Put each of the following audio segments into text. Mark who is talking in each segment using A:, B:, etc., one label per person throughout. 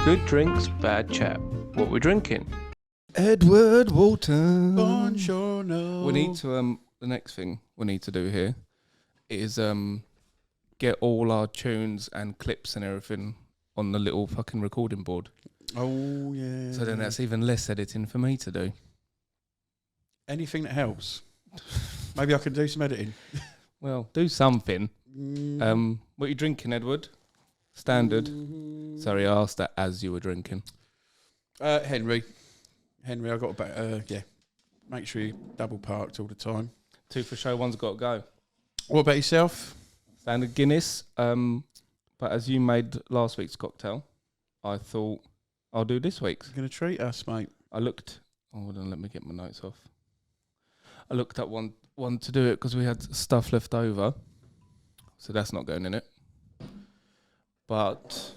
A: Good drinks, bad chap. What we're drinking?
B: Edward Walton.
C: Buongiorno.
B: We need to the next thing we need to do here is get all our tunes and clips and everything on the little fucking recording board.
C: Oh yeah.
B: So then that's even less editing for me to do.
C: Anything that helps. Maybe I can do some editing.
B: Well, do something. What are you drinking, Edward? Standard. Sorry, I asked that as you were drinking.
C: Henry, I got about make sure you double parked all the time.
B: 2 for show, one's got to go.
C: What about yourself?
B: Standard Guinness. But as you made last week's cocktail, I thought I'll do this week's.
C: You're going to treat us, mate.
B: I looked. Oh, hold on, let me get my notes off. I looked up one to do it because we had stuff left over, so that's not going in it. But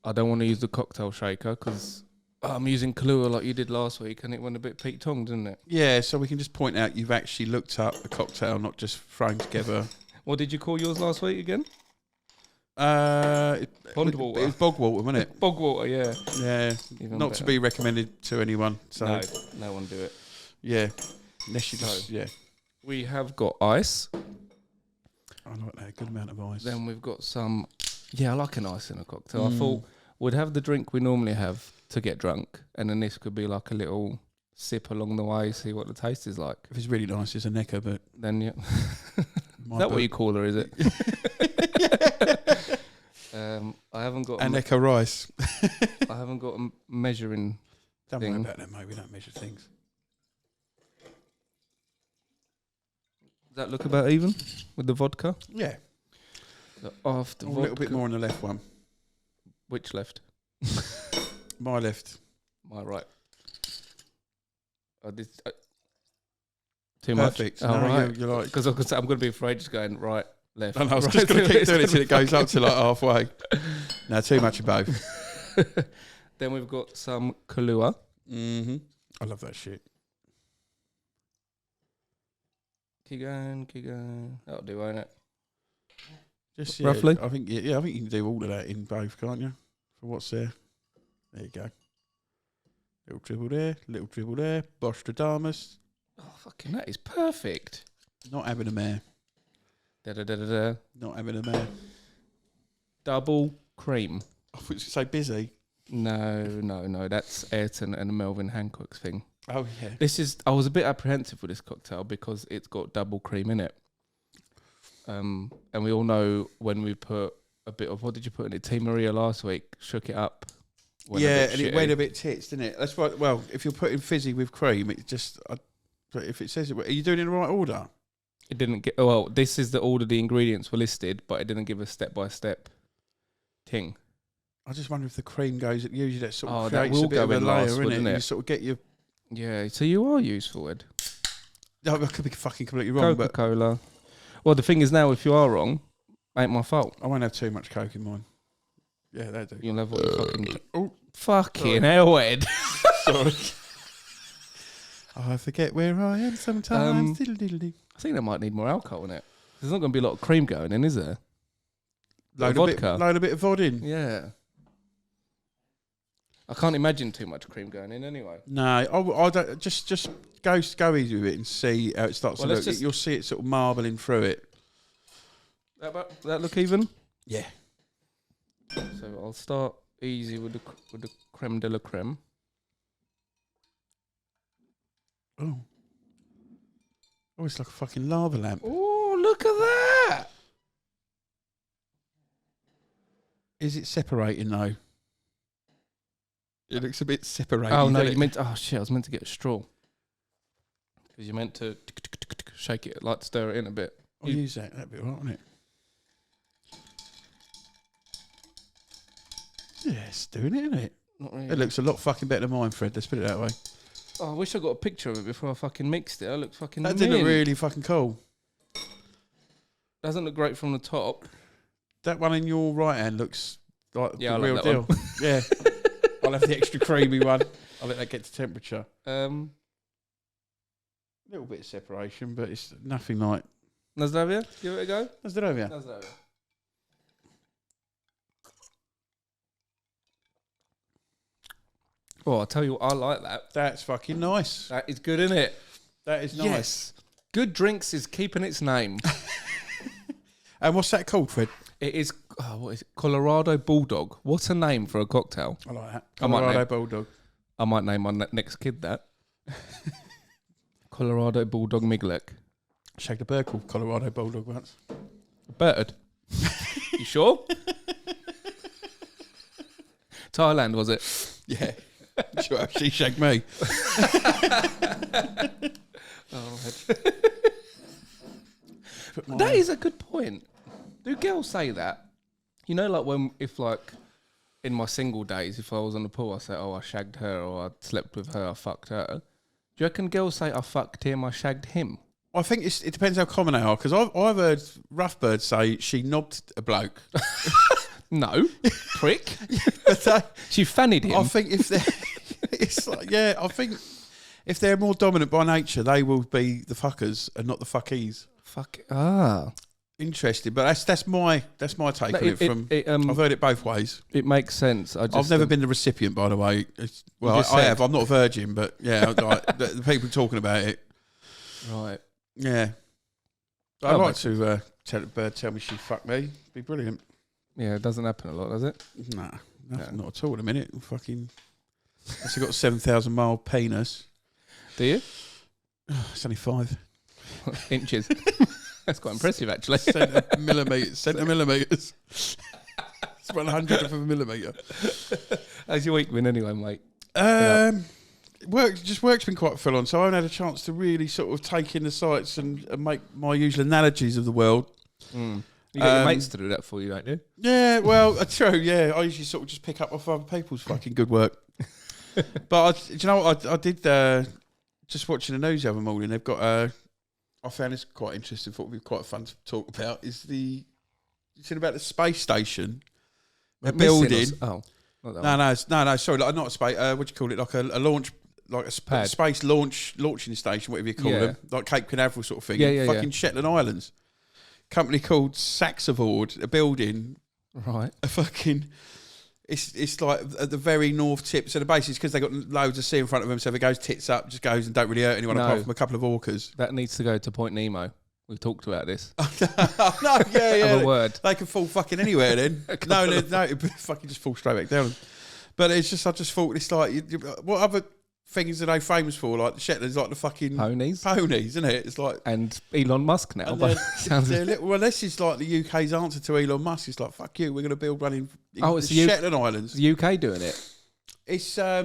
B: I don't want to use the cocktail shaker because I'm using Kahlua like you did last week, and it went a bit peak-tongue, didn't it?
C: Yeah, so we can just point out you've actually looked up the cocktail, not just thrown together.
B: What did you call yours last week again?
C: Pond
B: water.
C: It was bog water, wasn't it?
B: Bog water, yeah.
C: Yeah,
B: Even
C: not
B: better.
C: to be recommended to anyone. So
B: No one do it.
C: yeah, unless you just
B: We have got ice.
C: I like that, a good amount of ice.
B: Then we've got some. Yeah, I like an ice in a cocktail. I thought we'd have the drink we normally have to get drunk, and then this could be like a little sip along the way, see what the taste is like.
C: If it's really nice, it's a necker, but
B: Then yeah. Is that what you call her, is it? I haven't got
C: a necker rice.
B: I haven't got a measuring
C: Don't
B: thing.
C: worry about that, mate. We don't measure things.
B: Does that look about even with the vodka?
C: Yeah,
B: So after
C: a
B: vodka,
C: little bit more on the left one.
B: Which left?
C: My left.
B: My right. Too much.
C: Perfect.
B: Oh,
C: No,
B: right.
C: you're like.
B: Because I'm going to be afraid just going right, left.
C: And I was
B: right,
C: just going to keep
B: it's
C: doing it
B: gonna
C: till it goes
B: fucking-
C: up to like halfway. No, too much of both.
B: Then we've got some Kahlua.
C: Mm-hmm. I love that shit.
B: Keep going. That'll do, won't it?
C: Just
B: Roughly?
C: I think I think you can do all of that in both, can't you? For what's there. There you go. Little dribble there. Bostradamus.
B: Oh, fucking that is perfect.
C: Not having a mare.
B: Da-da-da-da-da.
C: Not having a mare.
B: Double cream.
C: I thought you should say busy.
B: No. That's Ayrton and Melvin Hancock's thing.
C: Oh yeah.
B: I was a bit apprehensive with this cocktail because it's got double cream in it. And we all know when we put a bit of, what did you put in it? Tea Maria last week, shook it up.
C: Yeah, and it went a bit tits, didn't it? That's right. Well, if you're putting fizzy with cream, it just. But if it says it, are you doing it in the right order?
B: It didn't get. Well, this is the order the ingredients were listed, but it didn't give a step-by-step thing.
C: I just wonder if the cream goes. Usually that sort of
B: that
C: creates
B: will
C: a bit
B: go
C: of a
B: in
C: layer,
B: last,
C: innit?
B: wouldn't it?
C: You sort of get your.
B: Yeah, so you are useful, Ed.
C: I could be fucking completely wrong, but
B: Coca-Cola. Well, the thing is now, if you are wrong, ain't my fault.
C: I won't have too much Coke in mine. Yeah, that do.
B: You'll have what you fucking.
C: Oh,
B: Fucking hell, Ed.
C: sorry. I forget where I am sometimes. Diddle-diddle-dee.
B: I think that might need more alcohol in it. There's not going to be a lot of cream going in, is there?
C: Load
B: vodka.
C: a bit of vodka in.
B: Yeah. I can't imagine too much cream going in anyway.
C: No, I don't. Just go easy with it and see how it starts
B: Well,
C: to
B: let's
C: look.
B: just-
C: You'll see it sort of marbling through it.
B: That look even?
C: Yeah.
B: So I'll start easy with the creme de la creme.
C: Oh, it's like a fucking lava lamp.
B: Oh, look at that!
C: Is it separating though? It looks a bit separated.
B: Oh no,
C: doesn't
B: you
C: it?
B: meant. Oh shit, I was meant to get a straw. Because you meant to shake it, like stir it in a bit.
C: I'll use that. That'd be alright, wouldn't it? Yeah, it's doing it, isn't it?
B: Not really.
C: It looks a lot fucking better than mine, Fred. Let's put it that way.
B: Oh, I wish I got a picture of it before I fucking mixed it. I look fucking.
C: That did look really fucking cool.
B: Doesn't look great from the top.
C: That one in your right hand looks like
B: Yeah,
C: the
B: I
C: real
B: like that
C: deal.
B: one.
C: Yeah. I'll have the extra creamy one. I'll let that get to temperature. A little bit of separation, but it's nothing like.
B: Nazdravia, give it a go.
C: Nazdravia.
B: Nazdravia. Oh, I'll tell you what, I like that.
C: That's fucking nice.
B: That is good, isn't it?
C: That is nice.
B: Yes. Good drinks is keeping its name.
C: And what's that called, Fred?
B: It is, what is it? Colorado Bulldog. What a name for a cocktail.
C: I like that.
B: I might
C: Colorado
B: name-
C: Bulldog.
B: I might name my next kid that. Colorado Bulldog Miglek.
C: Shagged a bird called Colorado Bulldog once.
B: Bird. You sure? Thailand, was it?
C: Yeah. Sure, she shagged me.
B: That is a good point. Do girls say that? You know, like if in my single days, if I was on the pool, I say, oh, I shagged her, or I slept with her, I fucked her. Do you reckon girls say, I fucked him, I shagged him?
C: I think it depends how common they are, because I've heard rough birds say she knobbed a bloke.
B: No, prick.
C: But
B: She fannied him.
C: I think if they're, it's like, yeah, I think if they're more dominant by nature, they will be the fuckers and not the fuckies.
B: Interesting,
C: but that's my take on it. I've heard it both ways.
B: It makes sense.
C: I've never been the recipient, by the way. I have. I'm not a virgin, but yeah, like, the people talking about it.
B: Right.
C: Yeah. I'd like to tell a bird, tell me she fucked me. It'd be brilliant.
B: Yeah, it doesn't happen a lot, does it?
C: Nah, not at all. In a minute, fucking. It's got 7,000-mile penis.
B: Do you?
C: It's only 5
B: inches. That's quite impressive, actually.
C: Centimetres. It's 100th of a millimetre.
B: How's your week been anyway, mate?
C: Work's been quite full on, so I haven't had a chance to really sort of take in the sights and make my usual analogies of the world.
B: You got your mates to do that for you, don't you?
C: Yeah, well, true. Yeah, I usually sort of just pick up off other people's fucking good work. But do you know what I did? Just watching the news the other morning, they've got I found this quite interesting. Thought would be quite fun to talk about. You said about the space station, a building.
B: Oh, not that one.
C: No. Sorry, like, not a space. What do you call it? Like a launch, like a space launching station, whatever you call them, like Cape Canaveral sort of thing.
B: Yeah.
C: Fucking Shetland Islands. Company called Saxavord, a building.
B: Right.
C: A fucking. It's like at the very north tip. So the base is because they got loads of sea in front of them. So if it goes tits up, just goes and don't really hurt anyone apart from a couple of orcas.
B: That needs to go to Point Nemo. We've talked about this.
C: No, yeah.
B: Have a word.
C: They can fall fucking anywhere then. no, it fucking just fall straight back down. But it's just, I just thought it's like, what other things are they famous for? Like the Shetlands, like the fucking
B: ponies,
C: isn't it? It's like,
B: and Elon Musk now.
C: Well, this is like the UK's answer to Elon Musk. It's like, fuck you, we're going to build one in the Shetland Islands.
B: The UK doing it.
C: It's I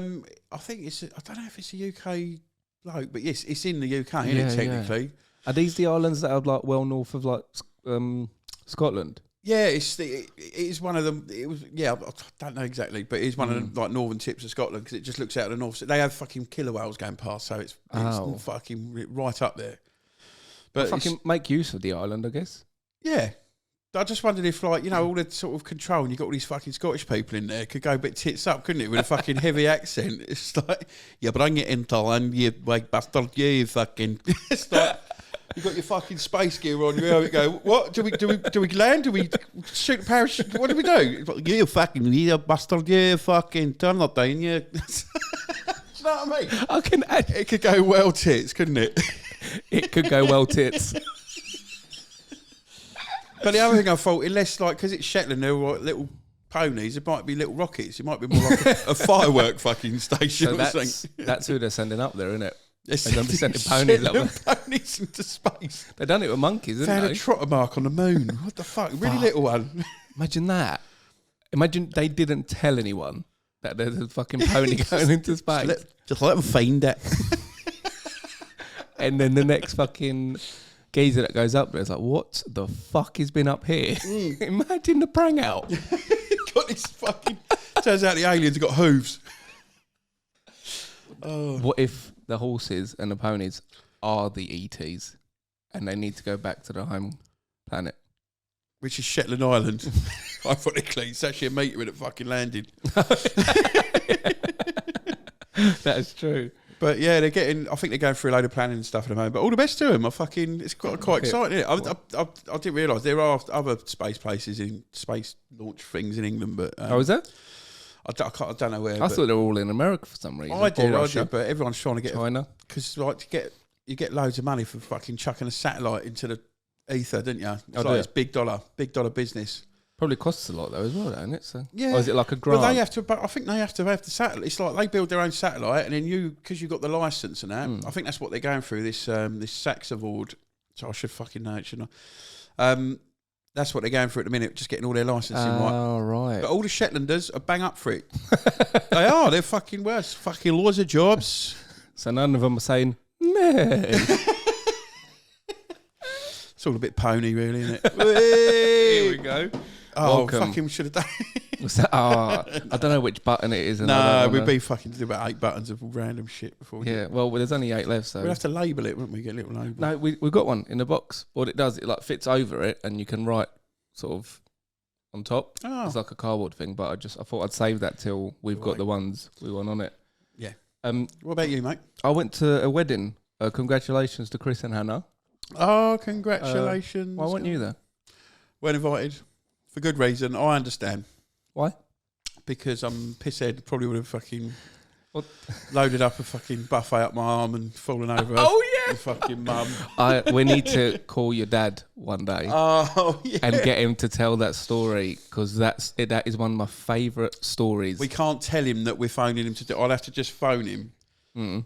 C: think it's, I don't know if it's a UK bloke, but yes, it's in the UK, isn't it, technically? Yeah.
B: Are these the islands that are like well north of like Scotland?
C: Yeah, it is one of them. It was, I don't know exactly, but it's one of the like northern tips of Scotland because it just looks out of the north. So they have fucking killer whales going past, so it's fucking right up there. But
B: fucking make use of the island, I guess.
C: Yeah, I just wondered if, like, you know, all the sort of control, and you got all these fucking Scottish people in there, could go a bit tits up, couldn't it, with a fucking heavy accent? It's like, you bring it into land, you like bastard, you fucking. It's like. You got your fucking space gear on. You go. What do we land? Do we shoot a parachute? What do we do? Like, you fucking bastard. You fucking turn that down. You. Do you know what I mean?
B: I can add.
C: It could go well tits, couldn't it?
B: It could go well tits.
C: But the other thing I thought, unless like because it's Shetland, they're like little ponies. It might be little rockets. It might be more like a firework fucking station.
B: So
C: or something.
B: That's who they're sending up there, isn't it? They're sending ponies up there.
C: Ponies into space.
B: They've done it with monkeys, haven't
C: they?
B: They
C: Had a trotter mark on the moon. What the fuck? Really little one.
B: Imagine that. Imagine they didn't tell anyone that there's a fucking pony going into space.
C: Just let them find it.
B: And then the next fucking geezer that goes up there is like, what the fuck has been up here? Imagine the prang out.
C: Got this fucking. Turns out the aliens have got hooves.
B: What if the horses and the ponies are the ETs and they need to go back to the home planet?
C: Which is Shetland Island. Ironically, it's actually a meteor that fucking landed.
B: That is true.
C: But yeah, I think they're going through a load of planning and stuff at the moment. But all the best to them. It's quite exciting, isn't it? I didn't realise there are other space places in space launch things in England. But
B: is that?
C: I don't know where.
B: I thought they were all in America for some reason.
C: I did,
B: Russia,
C: but everyone's trying to get
B: China.
C: because like you get loads of money for fucking chucking a satellite into the ether, don't you? It's big dollar business.
B: Probably costs a lot though as well, don't it? So
C: yeah,
B: or is it like a grant?
C: Well, they have to. But I think they have to have the satellite. It's like they build their own satellite, and then because you've got the license and that. I think that's what they're going through. This Sachs Award. So I should fucking know it, shouldn't I? That's what they're going for at the minute, just getting all their licensing right.
B: Oh, right.
C: But all the Shetlanders are bang up for it. They are. They're fucking worse. Fucking loads of jobs.
B: So none of them are saying, no.
C: It's all a bit pony, really, isn't it?
B: Here we go.
C: Oh,
B: Welcome.
C: fucking should have done.
B: What's that? Oh, I don't know which button it is.
C: No, we'd be fucking do about 8 buttons of random shit before.
B: Yeah, well, there's only 8 left, so
C: we'd have to label it, wouldn't we? Get a little label.
B: No, we've got one in the box. What it does, it like fits over it, and you can write sort of on top.
C: Oh.
B: It's like a cardboard thing, but I thought I'd save that till we've got the ones we want on it.
C: Yeah. What about you, mate?
B: I went to a wedding. Congratulations to Chris and Hannah.
C: Oh, congratulations!
B: Why weren't you there?
C: Weren't invited for good reason. I understand.
B: Why?
C: Because I'm pisshead. Probably would have fucking
B: What?
C: loaded up a fucking buffet up my arm and fallen over.
B: Oh yeah,
C: my fucking mum.
B: We need to call your dad one day.
C: Oh yeah,
B: and get him to tell that story because that is one of my favourite stories.
C: We can't tell him that we're phoning him to do. I'll have to just phone him and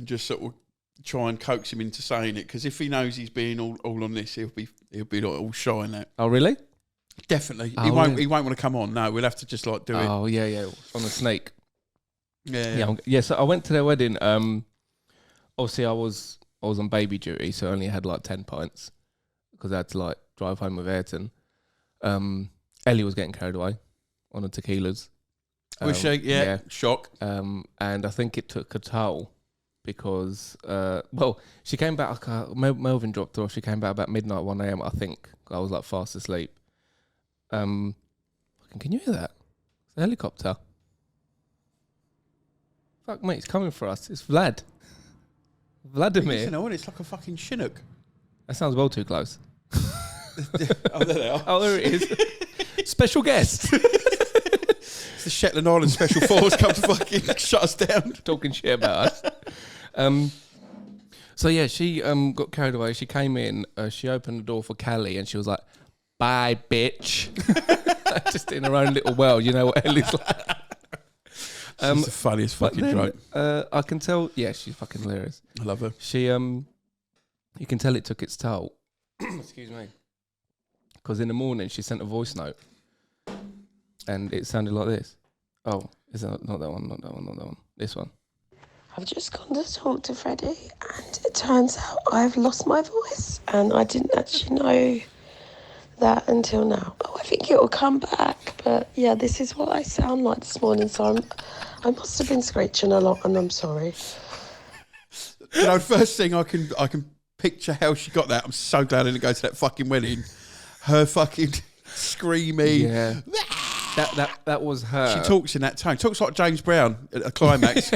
C: just sort of try and coax him into saying it. Because if he knows he's being all on this, he'll be like all shy and that.
B: Oh really?
C: Definitely.
B: Oh,
C: he won't.
B: really?
C: He won't want to come on. No, we'll have to just like do it.
B: Oh yeah, on a snake.
C: Yeah.
B: So I went to their wedding. Obviously I was on baby duty, so I only had like 10 pints because I had to like drive home with Ayrton. Ellie was getting carried away on the tequilas.
C: Was she? Yeah. Shock.
B: And I think it took a toll because she came back. Melvin dropped her off. She came back about midnight, 1 a.m. I think. I was like fast asleep. Can you hear that? It's a helicopter. Fuck mate, it's coming for us. It's Vladimir.
C: It's like a fucking Chinook.
B: That sounds well too close.
C: Oh, there they are.
B: Oh, there it is. Special guest.
C: It's the Shetland Island Special Force come to fucking shut us down.
B: Talking shit about us. So yeah, she got carried away. She came in. She opened the door for Callie, and she was like, "Bye, bitch." Just in her own little world. You know what Ellie's like.
C: She's the funniest fucking joke.
B: I can tell. Yeah, she's fucking hilarious.
C: I love her.
B: She you can tell it took its toll. Excuse me. Because in the morning she sent a voice note, and it sounded like this. Oh, is that not that one? Not that one. Not that one. This one.
D: I've just gone to talk to Freddie, and it turns out I've lost my voice, and I didn't actually know that until now. Oh, I think it will come back, but yeah, this is what I sound like this morning, so I must have been screeching a lot, and I'm sorry.
C: You know, first thing I can picture how she got that. I'm so glad I didn't go to that fucking wedding. Her fucking screaming.
B: Yeah. That was her.
C: She talks in that tone. Talks like James Brown at a climax.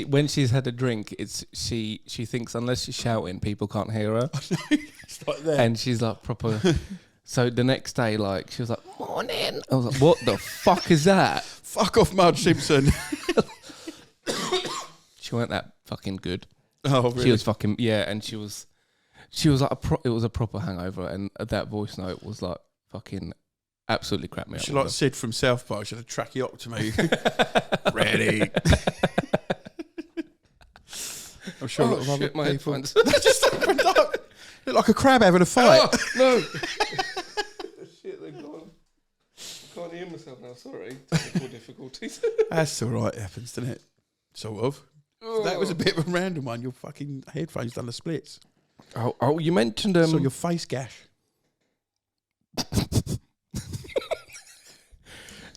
B: When she's had a drink, she thinks unless she's shouting, people can't hear her.
C: It's like that.
B: And she's like proper. So the next day, like she was like, "Morning." I was like, "What the fuck is that?"
C: Fuck off, Marge Simpson.
B: She weren't that fucking good.
C: Oh, really?
B: She was fucking and she was like it was a proper hangover, and that voice note was like fucking absolutely crap me up.
C: She like Sid from South Park. She had a tracheotomy. Ready. I'm sure a lot of other
B: my
C: people.
B: headphones.
C: That just opened up. Looked like a crab having a fight.
B: Oh, no. Shit, they're gone. I can't hear myself now, sorry. Technical difficulties.
C: That's all right. It happens, doesn't it? Sort of. So that was a bit of a random one. Your fucking headphones done the splits.
B: Oh, you mentioned
C: Saw your face gash.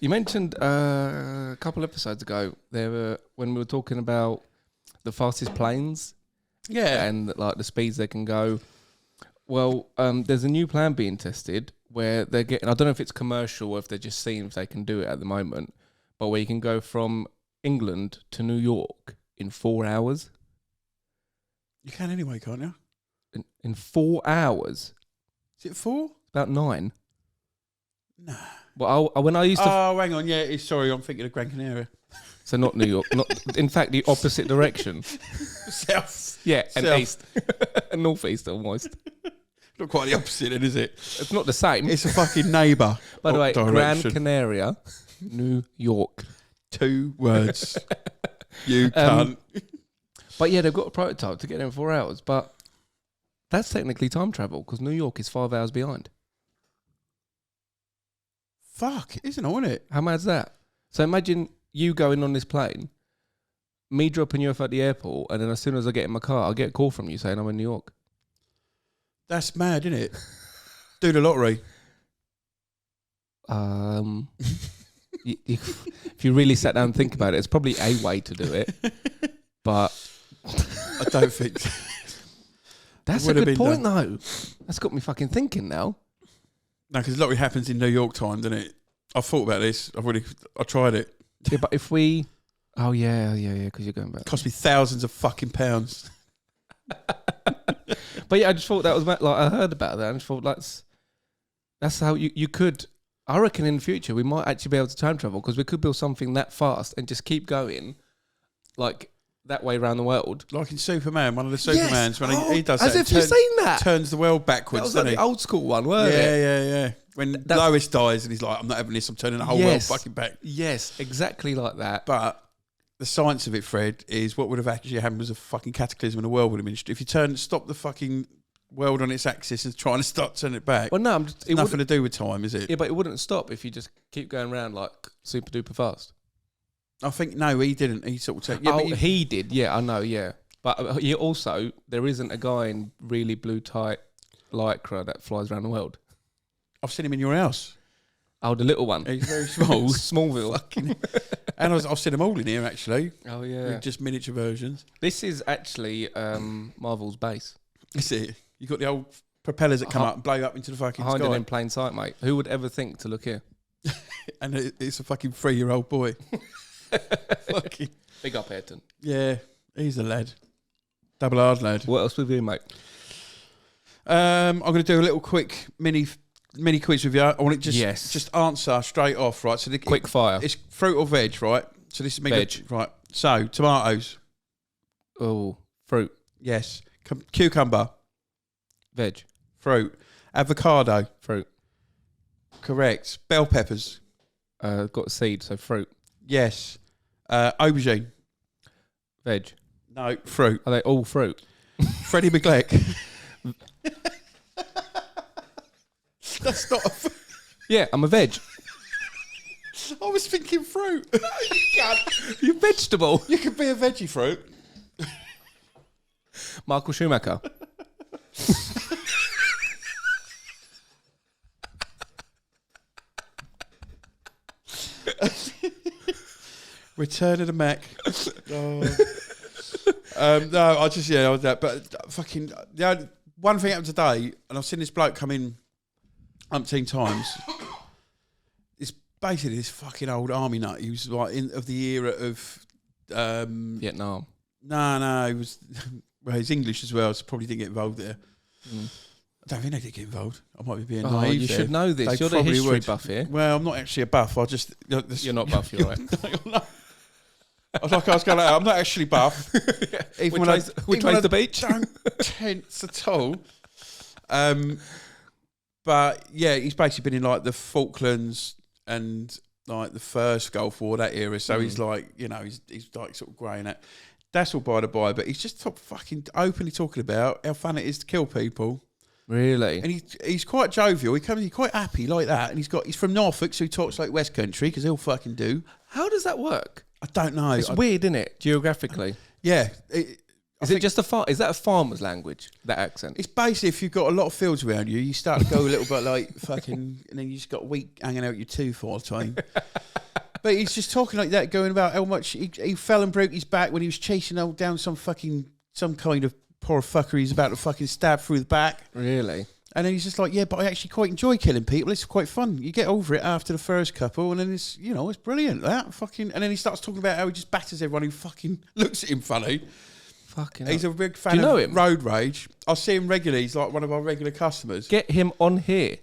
B: You mentioned a couple episodes ago when we were talking about the fastest planes, and like the speeds they can go. Well, there's a new plan being tested where they're getting. I don't know if it's commercial or if they're just seeing if they can do it at the moment, but where you can go from England to New York in 4 hours.
C: You can anyway, can't you?
B: In 4 hours.
C: Is it 4?
B: About 9.
C: Nah.
B: Well, when I used to,
C: Oh, hang on. Yeah, sorry, I'm thinking of Gran Canaria.
B: so not New York, not in fact the opposite direction.
C: South.
B: Yeah, and
C: South.
B: east, and northeast almost.
C: Not quite the opposite, then, is it?
B: It's not the same.
C: It's a fucking neighbour.
B: By the way, Gran
C: direction.
B: Canaria, New York.
C: 2 words. You cunt.
B: But yeah, they've got a prototype to get there in 4 hours, but that's technically time travel because New York is 5 hours behind.
C: Fuck, isn't it, isn't it?
B: How mad's that? So imagine you going on this plane, me dropping you off at the airport, and then as soon as I get in my car, I'll get a call from you saying I'm in New York.
C: That's mad, isn't it? Do the lottery.
B: If you really sat down and think about it, it's probably a way to do it, but
C: I don't think.
B: that's a good point, though. That's got me fucking thinking now.
C: No, because lottery happens in New York time, doesn't it? I've thought about this. I tried it.
B: Yeah, but if we, oh yeah, because you're going back.
C: It cost me thousands of fucking pounds.
B: But yeah, I just thought that was like I heard about that and I just thought that's how you could. I reckon in the future we might actually be able to time travel because we could build something that fast and just keep going, like that way around the world.
C: Like in Superman, one of the Supermans, when he does
B: as
C: that.
B: As if you've seen that.
C: Turns the world
B: That
C: backwards,
B: was like
C: doesn't
B: the
C: he?
B: old school one, weren't it?
C: Yeah. When Lois dies and he's like, I'm not having this, I'm turning the whole world fucking back.
B: Yes, exactly like that.
C: But the science of it, Fred, is what would have actually happened was a fucking cataclysm and the world would have been... If you stop the fucking world on its axis and trying to start turning it back,
B: Well, no,
C: it's nothing to do with time, is it?
B: Yeah, but it wouldn't stop if you just keep going around like super duper fast.
C: I think, no, he didn't. He sort of...
B: He did. Yeah, I know, yeah. But he also, there isn't a guy in really blue tight lycra that flies around the world.
C: I've seen him in your house.
B: Oh, the little one.
C: He's very small.
B: Smallville.
C: And I've seen them all in here, actually.
B: Oh, yeah.
C: With just miniature versions.
B: This is actually Marvel's base.
C: Is it? You got the old propellers that come up and blow up into the fucking
B: Hiding
C: sky.
B: in plain sight, mate. Who would ever think to look here?
C: And it's a fucking 3-year-old boy. Fucking...
B: Big up, Ayrton.
C: Yeah, he's a lad. Double hard lad.
B: What else with you, mate?
C: I'm going to do a little quick mini quiz with you. I want to just answer straight off, right? So
B: Quick fire.
C: It's fruit or veg, right? So this is me.
B: Veg.
C: Right. So tomatoes.
B: Oh, fruit.
C: Yes. Cucumber.
B: Veg.
C: Fruit. Avocado.
B: Fruit.
C: Correct. Bell peppers.
B: Got a seed, so fruit.
C: Yes. Aubergine.
B: Veg.
C: No, fruit.
B: Are they all fruit?
C: Freddie McGleck. That's not a
B: Yeah, I'm a veg.
C: I was thinking fruit.
B: You're vegetable.
C: You could be a veggie fruit.
B: Michael Schumacher.
C: Return of the Mac. No, I was that. But fucking, one thing happened today, and I've seen this bloke come in umpteen times. It's basically this fucking old army nut. He was like of the era of
B: Vietnam.
C: No, he was. Well, he's English as well, so probably didn't get involved there. I don't think they did get involved. I might be being naive.
B: You
C: there.
B: should know this.
C: They
B: You're the
C: probably
B: history
C: would.
B: buff here.
C: Well, I'm not actually a buff.
B: You're not buff, you're right.
C: I was going. I'm not actually buff.
B: Which way's the beach?
C: Don't tense at all. But yeah, he's basically been in like the Falklands and like the first Gulf War, that era. So he's like, he's like sort of greying out. That's all by the by. But he's just fucking openly talking about how fun it is to kill people.
B: Really?
C: And he's quite jovial. He's quite happy like that. And he's from Norfolk, so he talks like West Country because he'll fucking do.
B: How does that work?
C: I don't know.
B: It's weird, isn't it? Geographically.
C: Yeah.
B: Is it just is that a farmer's language, that accent?
C: It's basically if you've got a lot of fields around you, you start to go a little bit like fucking, and then you just got wheat hanging out your tooth all the time. But he's just talking like that, going about how much he fell and broke his back when he was chasing down some kind of poor fucker he's about to fucking stab through the back.
B: Really?
C: And then he's just like, yeah, but I actually quite enjoy killing people. It's quite fun. You get over it after the first couple, and then it's it's brilliant. That fucking, and then he starts talking about how he just batters everyone who fucking looks at him funny.
B: Fucking
C: He's
B: hell.
C: a big fan
B: know
C: of
B: him?
C: road rage. I see him regularly. He's like one of our regular customers.
B: Get him on here.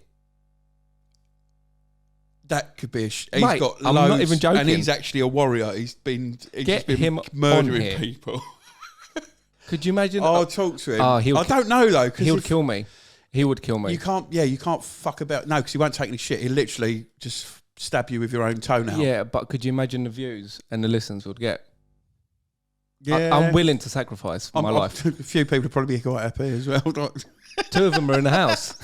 C: That could be he's
B: Mate,
C: got
B: I'm
C: loads,
B: not even joking.
C: and he's actually a warrior. He's
B: Get
C: just been
B: him on
C: murdering
B: here.
C: people.
B: Could you imagine?
C: I'll talk to him.
B: Oh,
C: I don't know though, because
B: He would kill me. He would kill me.
C: You can't fuck about. No, because he won't take any shit. He'll literally just stab you with your own toenail.
B: Yeah, but could you imagine the views and the listens we'd get?
C: Yeah.
B: I'm willing to sacrifice my life.
C: A few people would probably be quite happy as well.
B: 2 of them are in the house.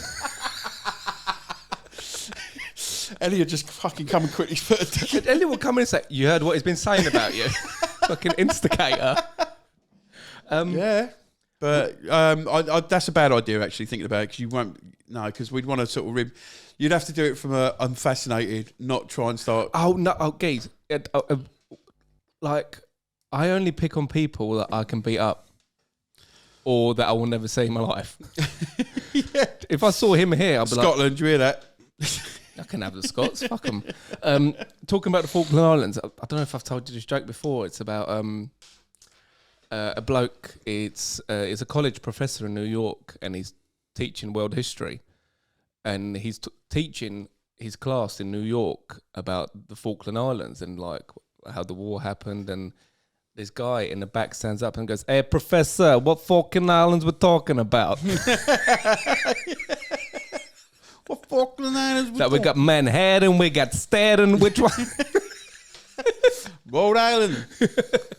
C: Elliot just fucking come and quickly put a
B: And Elliot will come in and say, "You heard what he's been saying about you?" Fucking instigator.
C: Yeah. But that's a bad idea, actually, thinking about it, because you won't... No, because we'd want to sort of... You'd have to do it from a I'm fascinated, not try and start...
B: Oh, no. Oh, geez. Like, I only pick on people that I can beat up or that I will never see in my life.
C: Yeah.
B: If I saw him here, I'd be
C: Scotland, do you hear that?
B: I can have the Scots. Fuck them. Talking about the Falkland Islands, I don't know if I've told you this joke before. It's about... a bloke, it's a college professor in New York, and he's teaching world history, and he's teaching his class in New York about the Falkland Islands and like how the war happened. And this guy in the back stands up and goes, "Hey, professor, what Falkland Islands we're talking about?"
C: What Falkland Islands?
B: That we got Manhattan, we got Staten, which one?
C: Rhode Island.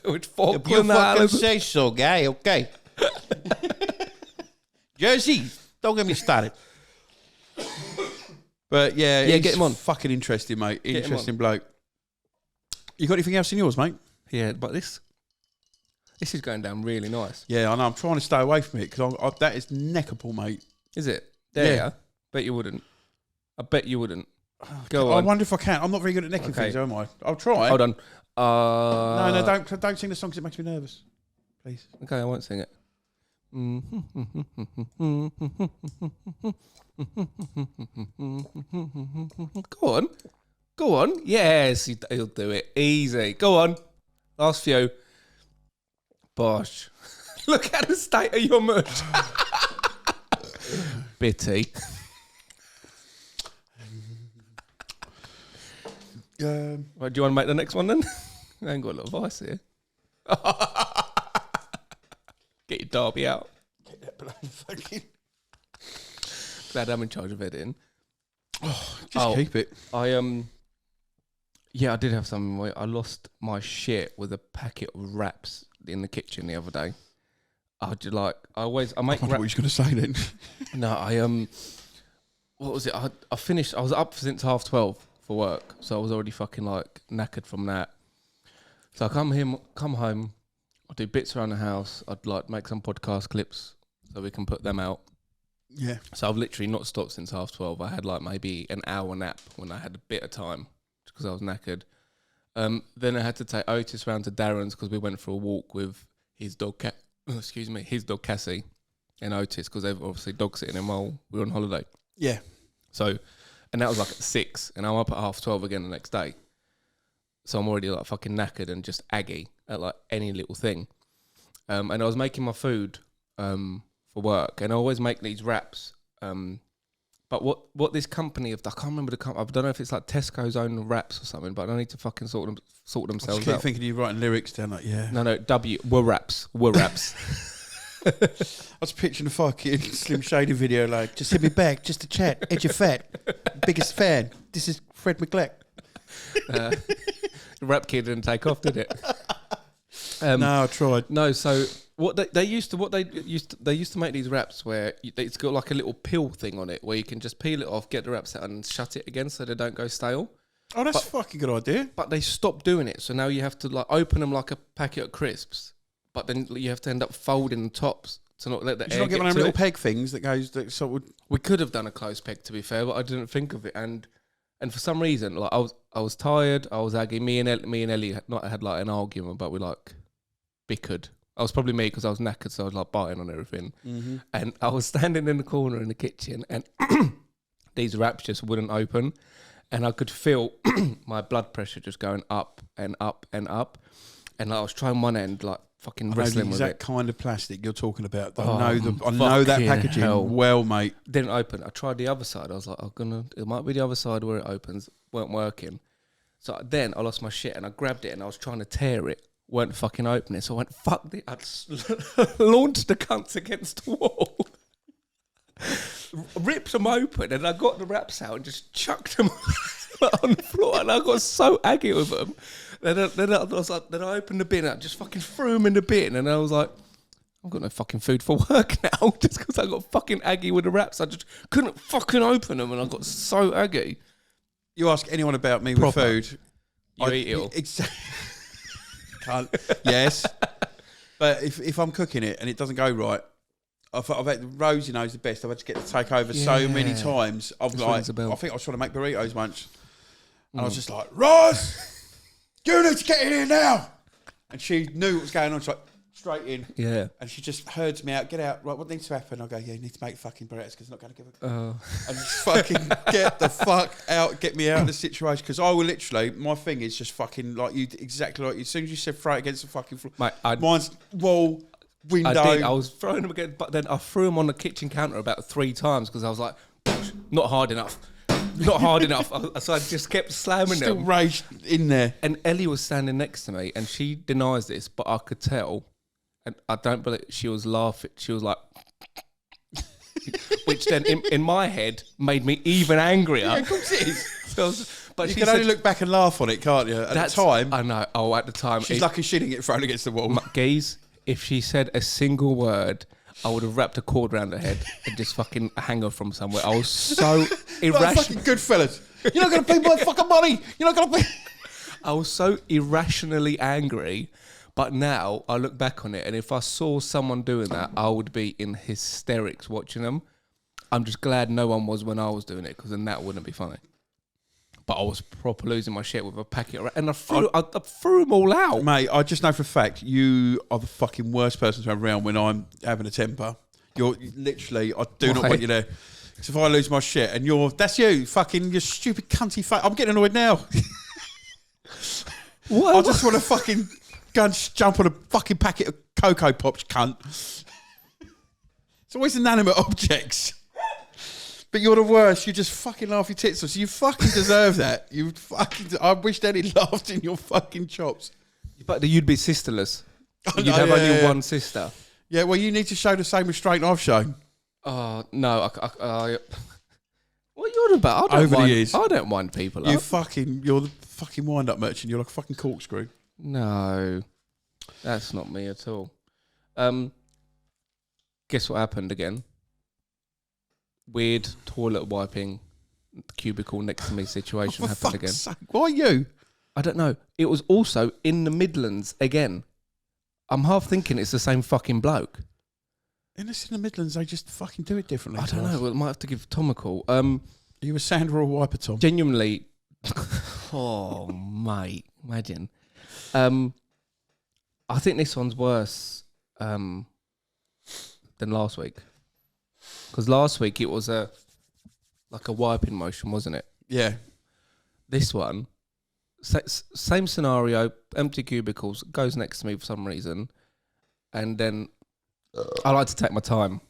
B: Which
C: You
B: Falkland
C: fucking
B: Islands?
C: say so, guy, okay. Jersey, don't get me started. But yeah,
B: Yeah,
C: he's
B: get him on.
C: fucking interesting, mate.
B: Get him
C: Interesting bloke. You got anything else in yours, mate?
B: Yeah, but this is going down really nice.
C: Yeah, I know. I'm trying to stay away from it because that is neckable, mate.
B: Is it? There
C: Yeah.
B: you go. Bet you wouldn't. I bet you wouldn't. Go
C: I
B: on.
C: wonder if I can. I'm not very good at necking
B: Okay.
C: things, am I? I'll try.
B: Hold on.
C: No, don't sing the song because it makes me nervous. Please.
B: Okay, I won't sing it. Go on. Go on. Yes, he'll do it. Easy. Go on. Last few. Bosh. Look at the state of your mush. Bitty. Right, do you want to make the next one then? I ain't got a lot of ice here. Get your Derby out.
C: Get that bloody fucking...
B: Glad I'm in charge of editing.
C: Just keep it.
B: Yeah, I did have something where I lost my shit with a packet of wraps in the kitchen the other day. I make
C: I wonder
B: wraps.
C: what you're going to say then.
B: No, what was it? I finished. I was up since 12:30 for work, so I was already fucking like knackered from that. So I come home, I do bits around the house. I'd like make some podcast clips so we can put them out.
C: Yeah.
B: So I've literally not stopped since 12:30. I had like maybe an hour nap when I had a bit of time because I was knackered. Then I had to take Otis round to Darren's because we went for a walk with his dog. His dog Cassie and Otis, because they've obviously dog sitting him while we were on holiday.
C: Yeah.
B: So, and that was like at 6, and I'm up at 12:30 again the next day. So I'm already like fucking knackered and just aggy at like any little thing. And I was making my food for work, and I always make these wraps. But what this company I can't remember the company. I don't know if it's like Tesco's own wraps or something, but I need to fucking sort
C: I
B: themselves
C: just keep
B: out.
C: thinking you're writing lyrics down like, yeah.
B: No, were wraps.
C: I was picturing a fucking Slim Shady video like, just hit me back, just a chat, edge your fat, biggest fan. This is Fred McGlack.
B: The rap kid didn't take off, did it?
C: No, I tried.
B: No, so they used to make these wraps where it's got like a little peel thing on it where you can just peel it off, get the wraps out, and shut it again so they don't go stale.
C: Oh, that's a fucking good idea.
B: But they stopped doing it, so now you have to like open them like a packet of crisps, but then you have to end up folding the tops to not let the
C: Did
B: air
C: you not get
B: get
C: one of
B: to
C: them
B: it.
C: little peg things that goes that sort of...
B: We could have done a close peg, to be fair, but I didn't think of it. And for some reason, like I was tired, I was aggy. Me and Ellie had like an argument, but we like bickered. I was probably me because I was knackered, so I was like biting on everything. Mm-hmm. And I was standing in the corner in the kitchen, and these wraps just wouldn't open, and I could feel my blood pressure just going up and up and up. and I was trying one end, like fucking
C: I know
B: wrestling
C: the
B: with
C: exact
B: it.
C: kind of plastic you're talking about. I
B: Oh,
C: know that
B: fucking
C: packaging
B: hell.
C: well, mate.
B: Didn't open. I tried the other side. I was like, it might be the other side where it opens. Weren't working. So then I lost my shit and I grabbed it and I was trying to tear it. Weren't fucking opening. So I went, fuck this. I just launched the cunts against the wall. Ripped them open and I got the wraps out and just chucked them on the floor. And I got so aggy with them. Then I was like, then I opened the bin up, just fucking threw them in the bin. And I was like, I've got no fucking food for work now just because I got fucking aggy with the wraps. I just couldn't fucking open them and I got so aggy.
C: You ask anyone about me
B: Proper.
C: with food.
B: You eat it all.
C: Exactly. Can't. Yes. But if I'm cooking it and it doesn't go right, I've had Rosie knows the best. I've had to get to take over so many times. I'm
B: This
C: like,
B: rings a bell.
C: I think I was trying to make burritos once. And I was just like, Roz, you need to get in here now. And she knew what was going on. She's like, straight in.
B: Yeah.
C: And she just herds me out, get out. Right, what needs to happen? I go, yeah, you need to make fucking burritos because I'm not going to give a... And just fucking get the fuck out, get me out of the situation. Because I will literally, my thing is just fucking like you, exactly like you. As soon as you said throw it against the fucking floor,
B: Mate,
C: mine's wall, window.
B: I did. I was throwing them again, but then I threw them on the kitchen counter about 3 times because I was like, not hard enough. Not hard enough. So I just kept slamming
C: Still
B: them.
C: raged in there.
B: And Ellie was standing next to me and she denies this, but I could tell. And I don't believe she was laughing. She was like, which then in my head made me even angrier.
C: Yeah, of course it is.
B: But
C: You
B: she
C: can
B: said,
C: only look back and laugh on it, can't you? At the time,
B: I know. Oh, at the time.
C: she's lucky she didn't get thrown against the wall.
B: Geese, if she said a single word, I would have wrapped a cord around her head and just fucking hang her from somewhere. I was so
C: Like
B: irrational.
C: fucking good fellas. You're not going to pay my fucking money. You're not going to pay...
B: I was so irrationally angry. But now I look back on it, and if I saw someone doing that, I would be in hysterics watching them. I'm just glad no one was when I was doing it, because then that wouldn't be funny. But I was proper losing my shit with a packet, and I threw them all out.
C: Mate, I just know for a fact you are the fucking worst person to have around when I'm having a temper. You're literally, I do not
B: Why?
C: want you there. Because if I lose my shit and that's you, fucking, you stupid cunty face. I'm getting annoyed now.
B: What?
C: I just want to fucking go and jump on a fucking packet of Cocoa Pops, cunt. It's always inanimate objects. But you're the worst. You just fucking laugh your tits off. So you fucking deserve that. I wish Daddy laughed in your fucking chops.
B: But you'd be sisterless. You'd
C: know,
B: have
C: yeah,
B: only
C: yeah.
B: one sister.
C: Yeah, well, you need to show the same restraint I've shown.
B: Oh, no. What are you on about?
C: Over the years.
B: I don't wind people
C: You're
B: up.
C: the fucking wind-up merchant. You're like a fucking corkscrew.
B: No. That's not me at all. Guess what happened again? Weird toilet wiping cubicle next to me situation
C: For
B: happened
C: fuck's
B: again.
C: sake, why you?
B: I don't know. It was also in the Midlands again. I'm half thinking it's the same fucking bloke.
C: Unless in the Midlands, they just fucking do it differently.
B: I don't know. Well, I might have to give Tom a call.
C: Are you a Sandra or Wiper, Tom?
B: Genuinely. Oh, mate. Imagine. I think this one's worse than last week. Because last week it was like a wiping motion, wasn't it?
C: Yeah.
B: This one, same scenario, empty cubicles, goes next to me for some reason. And then I like to take my time.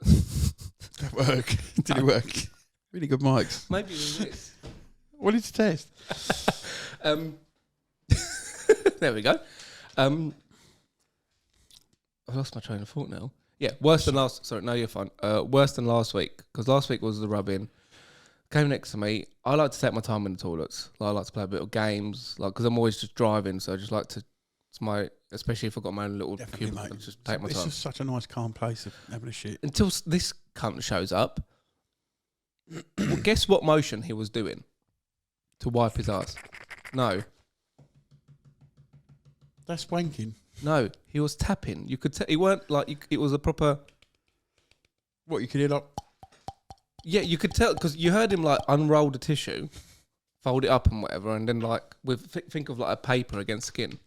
C: Did it work? Did it work? Really good mics.
B: Maybe it was this.
C: What did you test?
B: There we go. I've lost my train of thought now. Yeah, worse than last. Sorry, no, you're fine. Worse than last week, because last week was the rub-in. Came next to me. I like to take my time in the toilets. I like to play a bit of games, because I'm always just driving. So I just like to. It's my, especially if I've got my own little
C: Definitely,
B: cubicle.
C: mate.
B: Just take my
C: It's
B: time
C: just such a nice, calm place of having a shit.
B: until this cunt shows up. Well, guess what motion he was doing to wipe his ass? No.
C: That's wanking.
B: No, he was tapping. You could tell he weren't like it was a proper.
C: What, you could hear like...
B: Yeah, you could tell because you heard him like unroll the tissue, fold it up and whatever, and then like think of like a paper against skin.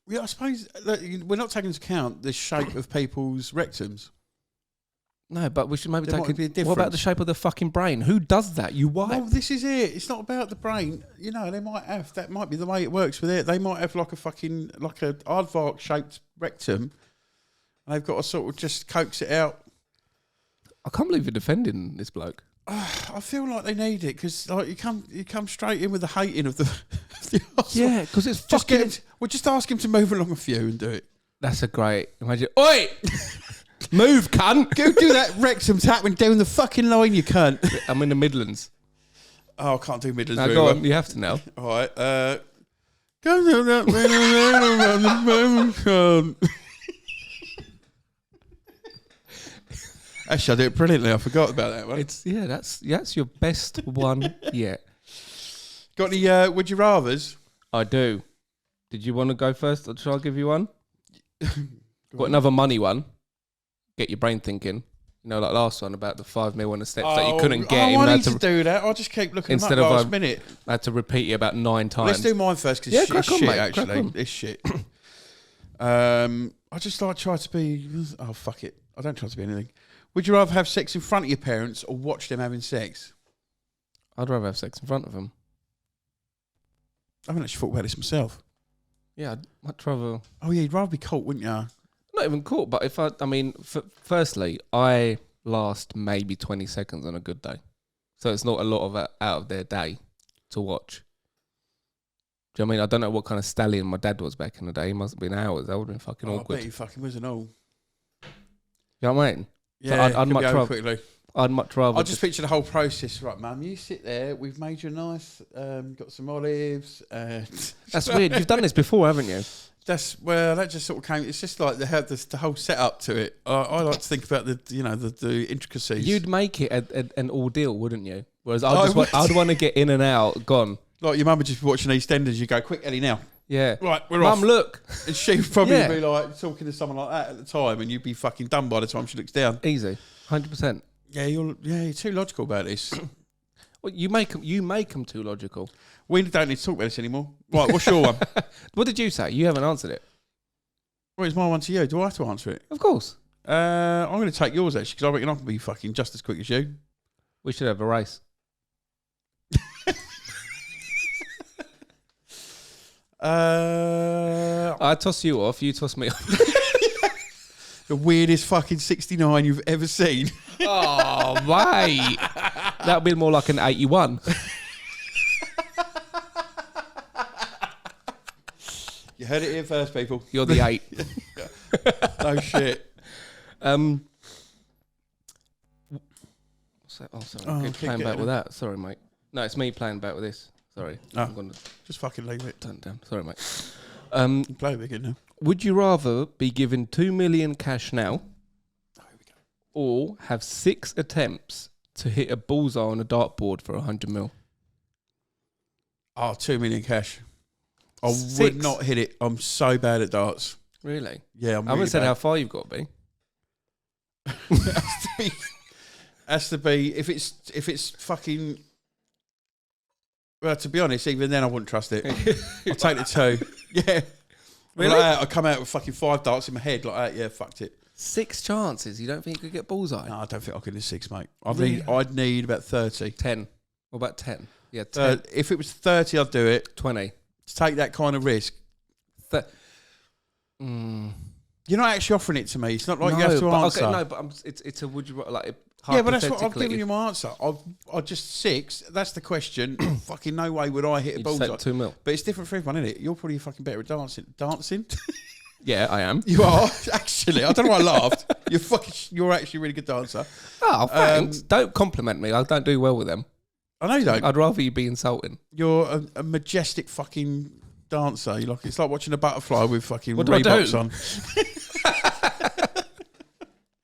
C: Yeah, I suppose look, we're not taking into account the shape of people's rectums.
B: No, but we should maybe
C: There
B: take
C: might be a
B: What about
C: difference.
B: the shape of the fucking brain? Who does that? You wipe.
C: Well, this is it. It's not about the brain. You know, they might have, that might be the way it works with it. They might have like a aardvark shaped rectum. And they've got to sort of just coax it out.
B: I can't believe you're defending this bloke.
C: I feel like they need it because like you come straight in with the hating of the arsehole.
B: Yeah, because it's
C: Just
B: fucking...
C: just ask him to move along a few and do it.
B: That's a great... Imagine... Oi! Move, cunt!
C: Go do that rectum tapping down the fucking line, you cunt.
B: I'm in the Midlands.
C: Oh, I can't do Midlands
B: Now
C: very
B: go
C: well.
B: on, you have to now.
C: All right. Go down that around the moon, cunt. Actually, I do it brilliantly. I forgot about that one.
B: That's your best one yet.
C: Got any would you rathers?
B: I do. Did you want to go first, or shall I give you one? Got another money one. Get your brain thinking. You know, like last one about the 5 mil on the steps that you couldn't get.
C: I
B: Even
C: need
B: had
C: to do that. I'll just keep looking
B: Instead
C: them
B: of
C: up last minute.
B: I had to repeat it about 9 times.
C: Let's do mine first because
B: Yeah,
C: it's
B: crack on,
C: shit,
B: mate, crack
C: actually.
B: on.
C: It's shit. I just like try to be... Oh, fuck it. I don't try to be anything. Would you rather have sex in front of your parents or watch them having sex?
B: I'd rather have sex in front of them.
C: I haven't actually thought about this myself.
B: Yeah, I'd much rather...
C: Oh, yeah, you'd rather be caught, wouldn't you?
B: Not even caught, but if I mean, firstly, I last maybe 20 seconds on a good day. So it's not a lot of out of their day to watch. Do you know what I mean? I don't know what kind of stallion my dad was back in the day. He must have been hours. That would have been fucking
C: I
B: awkward.
C: bet you fucking was and all.
B: You know what I mean?
C: Yeah,
B: So I'd
C: could
B: much
C: be over
B: rather-
C: quickly.
B: I'd much rather...
C: I just picture the whole process. Right, Mum, you sit there. We've made you a nice... got some olives.
B: That's weird. You've done this before, haven't you?
C: That just sort of came. It's just like they have the whole setup to it. I like to think about the intricacies.
B: You'd make it an ordeal, wouldn't you? Whereas
C: I
B: I'd
C: would.
B: want to get in and out, gone.
C: Like your mum would just be watching EastEnders. You go, quick, Ellie, now.
B: Yeah.
C: Right, we're off.
B: Mum, look.
C: And she would probably
B: Yeah.
C: be like talking to someone like that at the time, and you'd be fucking done by the time she looks down.
B: Easy. 100%.
C: Yeah, you're too logical about this.
B: Well, you make them too logical.
C: We don't need to talk about this anymore. Right, what's your one?
B: What did you say? You haven't answered it.
C: Well, it's my one to you. Do I have to answer it?
B: Of course.
C: I'm going to take yours actually because I reckon I can be fucking just as quick as you.
B: We should have a race. I toss you off, you toss me off.
C: The weirdest fucking 69 you've ever seen.
B: Oh, mate. That would be more like an 81.
C: You heard it here first, people.
B: You're the 8.
C: No shit.
B: What's that? Oh, sorry.
C: Oh,
B: Keep
C: keep
B: playing back
C: getting
B: with that. Sorry, mate. No, it's me playing back with this. Sorry.
C: Oh.
B: I'm going to
C: Just fucking leave it.
B: turn it down. Sorry, mate.
C: Play it again now.
B: Would you rather be given 2 million cash now or have 6 attempts to hit a bullseye on a dartboard for 100 mil?
C: Oh, 2 million cash. I
B: 6?
C: would not hit it. I'm so bad at darts.
B: Really?
C: Yeah, I'm
B: I haven't
C: really
B: said
C: bad.
B: how far you've got to be.
C: Has to be if it's fucking. Well, to be honest, even then I wouldn't trust it. I'll take the 2. Yeah.
B: Really?
C: Like that, I'd come out with fucking 5 darts in my head like that. Yeah, fucked it.
B: 6 chances. You don't think you could get bullseye?
C: No, I don't think I could do 6, mate.
B: Really?
C: I'd need about 30.
B: 10. What about 10? Yeah, 10.
C: If it was 30, I'd do it.
B: 20.
C: To take that kind of risk. You're not actually offering it to me. It's not like you have to answer.
B: Okay, no, but it's a would you like
C: Yeah, but that's what I've
B: hypothetically,
C: given you my answer. I just 6. That's the question. Fucking no way would I hit a
B: you'd take
C: bullseye.
B: 2 mil.
C: But it's different for everyone, isn't it? You're probably fucking better at dancing. Dancing?
B: Yeah, I am.
C: You are actually. I don't know why I laughed. You're actually a really good dancer.
B: Oh, thanks. Don't compliment me. I don't do well with them.
C: I know you don't.
B: I'd rather you be insulting.
C: You're a majestic fucking dancer. It's like watching a butterfly with fucking
B: What do I do?
C: Reeboks on.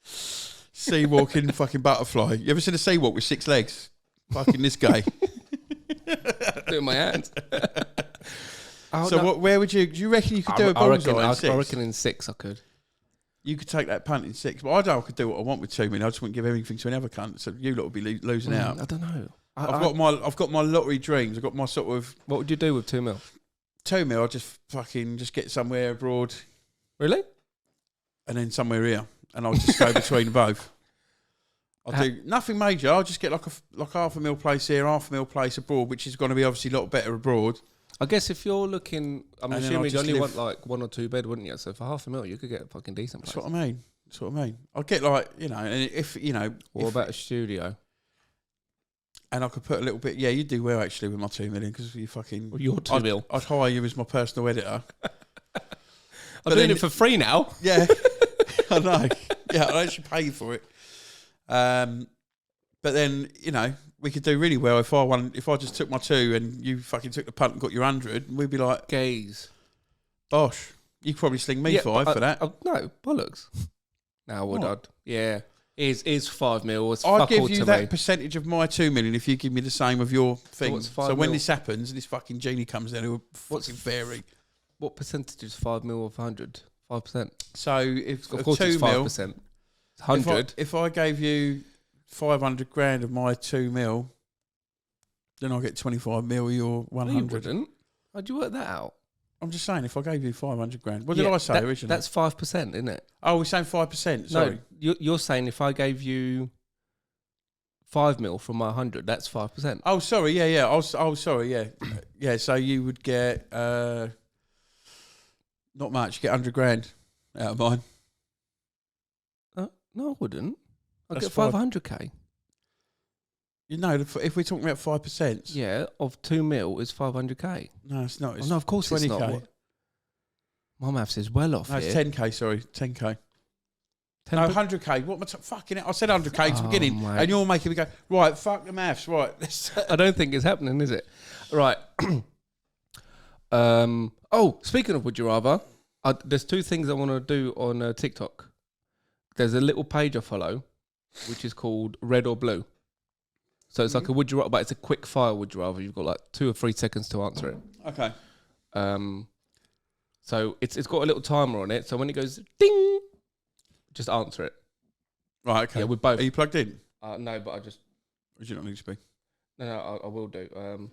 C: Sea walking fucking butterfly. You ever seen a sea walk with 6 legs? Fucking this guy.
B: Do it with my hands. Oh,
C: So
B: no.
C: where would you? Do you reckon you could do a bullseye in 6?
B: I reckon in 6 I could.
C: You could take that punt in 6, but I don't know I could do what I want with 2 million. I just wouldn't give everything to another cunt. So you lot would be losing out.
B: I don't know.
C: I've got my lottery dreams. I've got my sort of
B: What would you do with 2 mil?
C: 2 mil. I just get somewhere abroad
B: Really?
C: and then somewhere here, and I'll just go between both. I'll do nothing major. I'll just get like half a mil place here, half a mil place abroad, which is going to be obviously a lot better abroad.
B: I guess if you're looking, I'm
C: And then
B: assuming
C: I'll
B: you
C: just
B: only
C: live-
B: want like 1 or 2 bed, wouldn't you? So for $500,000, you could get a fucking decent place.
C: That's what I mean. That's what I mean. I'll get like, you know, and if, you know.
B: What about a studio?
C: And I could put a little bit, yeah, you do well actually with my 2 million because you fucking.
B: Well, you're 2 mil.
C: I'd hire you as my personal editor.
B: I'm doing it for free now.
C: Yeah, I know. Yeah, I actually pay you for it. But then, you know, we could do really well if I just took my 2 and you fucking took the punt and got your 100, we'd be like,
B: Gaze.
C: bosh, you could probably sling me 5 for that.
B: No, bollocks. No, I would.
C: What?
B: Yeah. Is 5 mil. It's
C: I'd
B: fuck all
C: give you
B: to
C: that
B: me.
C: percentage of my 2 million if you give me the same of your thing.
B: what's
C: So,
B: 5
C: when
B: mil?
C: this happens and this fucking genie comes in, it will
B: What's
C: fucking vary.
B: What percentage is 5 mil of 100? 5%.
C: So if
B: Of course,
C: 2
B: it's
C: mil,
B: 5%. It's 100.
C: If I gave you 500 grand of my 2 mil, then I'll get 25 mil of your
B: No, you
C: 100.
B: wouldn't. How'd you work that out?
C: I'm just saying, if I gave you 500 grand, what did I say originally?
B: That's 5%, isn't it?
C: Oh, we're saying 5%. Sorry.
B: No, you're saying if I gave you 5 mil from my 100, that's 5%.
C: Oh, sorry. Yeah. Oh, sorry. Yeah. Yeah. So you would get not much. You get 100 grand out of mine.
B: No, I wouldn't. I'd
C: That's
B: get 500k.
C: You know, if we're talking about 5%.
B: Yeah, of 2 mil is 500k.
C: No, it's not. It's
B: no, of course
C: 20K.
B: it's not. What? My maths is well off
C: No, it's
B: here.
C: 10k. Sorry, 10k.
B: 10
C: No, 100k. What am I fucking? I said 100k to the beginning,
B: mate.
C: and you're making me go right. Fuck the maths. Right.
B: I don't think it's happening, is it? Right. Speaking of would you rather, there's 2 things I want to do on TikTok. There's a little page I follow, which is called Red or Blue. So it's like a would you rather, but it's a quick fire would you rather. You've got like 2 or 3 seconds to answer it.
C: Okay.
B: So it's got a little timer on it. So when it goes ding, just answer it.
C: Right. Okay.
B: Yeah, we're both.
C: Are you plugged in?
B: No, but I just
C: Or do you not need to be?
B: no. I will do.